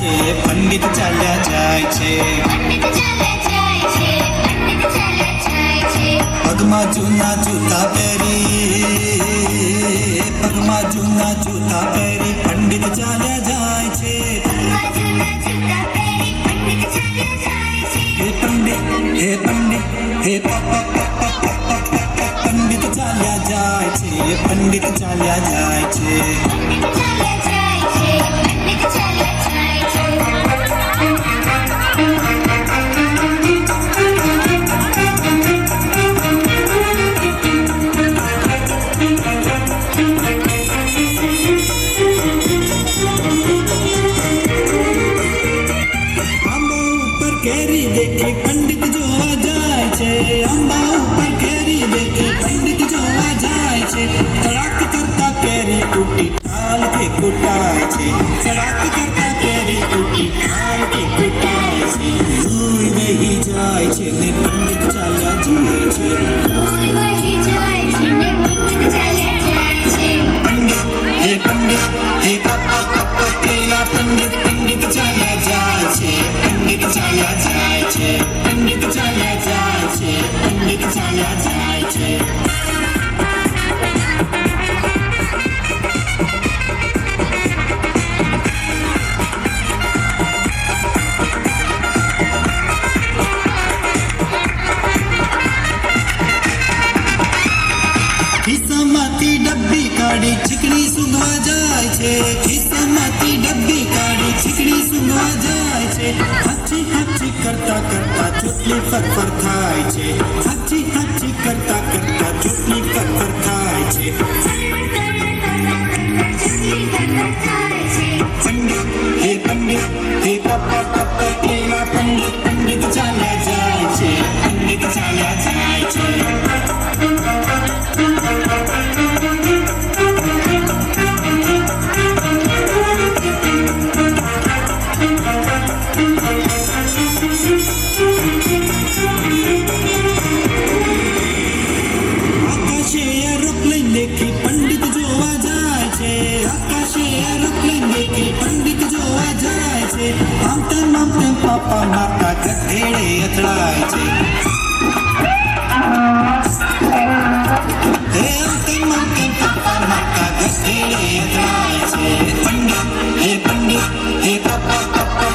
છે, પંડિત ચાલ્યા જાય છે. પગમાં જૂના જૂતા પહેરી, પગમાં જૂના જૂતા પહેરી પંડિત ચાલ્યા જાય છે. હે પંડિત, હે પંડિત, હે પંડિત ચાલ્યા જાય છે, પંડિત ચાલ્યા જાય છે. કેરી દેખી પંડિત જોવા જાય છે, આંબા ઉપર કેરી દેખી પંડિત જોવા જાય છે. તડાક કરતા કેરી તૂટી ટાલ કે કૂટાય છે, તડાક કરતા કેરી તૂટી ટાલ કે કૂટાય છે. લોહી વહી જાય છે ને પંડિત ચાલ્યા જાય છે. પંડિત, હે પંડિત, હે પેલા પંડિત, પંડિત ચાલ્યા જાય છે, પંડિત ચાલ્યા જાય છે, પંડિત ચાલ્યા જાય છે, પંડિત ચાલ્યા જાય છે. ખિસ્સામાંથી ડબ્બી કાઢી ચીકણી સૂંઘવા જાય છે, ખિસ્સામાંથી ડબ્બી કાઢી ચીકણી સૂંઘવા જાય છે. હાચી હાચી કરતા કરતા ચોટલી ફરફર થાય છે, હાચી હાચી કરતા કરતા ચોટલી ફરફર થાય છે. પંડિત, હે પંડિત, હે પેલા પંડિત, પંડિત ચાલ્યા જાય છે, પંડિત ચાલ્યા જાય છે. આકાશે એરોપ્લેન દેખી પંડિત જોવા જાય છે, આકાશે એરોપ્લેન દેખી પંડિત જોવા જાય છે. આમ તેમ પાપા માતા ગધેડે અથડાય છે. આમ તેમ પાપા માતા ગધેડે અથડાય છે. પંડિત, હે પંડિત, હે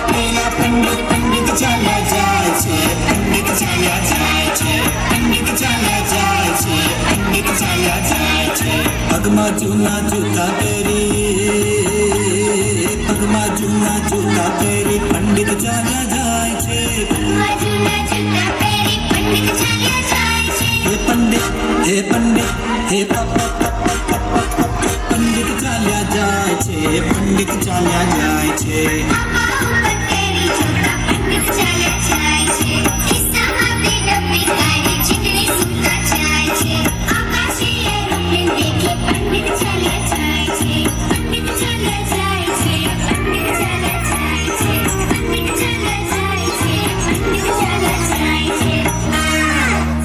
પેલા પંડિત, પંડિત ચાલ્યા જાય છે, પંડિત ચાલ્યા જાય છે, પંડિત ચાલ્યા જાય છે, પંડિત ચાલ્યા જાય છે. પગમાં જૂના જૂતા પહેરી, પગમાં જૂના જૂતા પહેરી પંડિત ચાલ્યા જાય છે. હે પંડિત, હે પંડિત, હે પંડિત ચાલ્યા જાય છે, પંડિત ચાલ્યા જાય છે. Chikini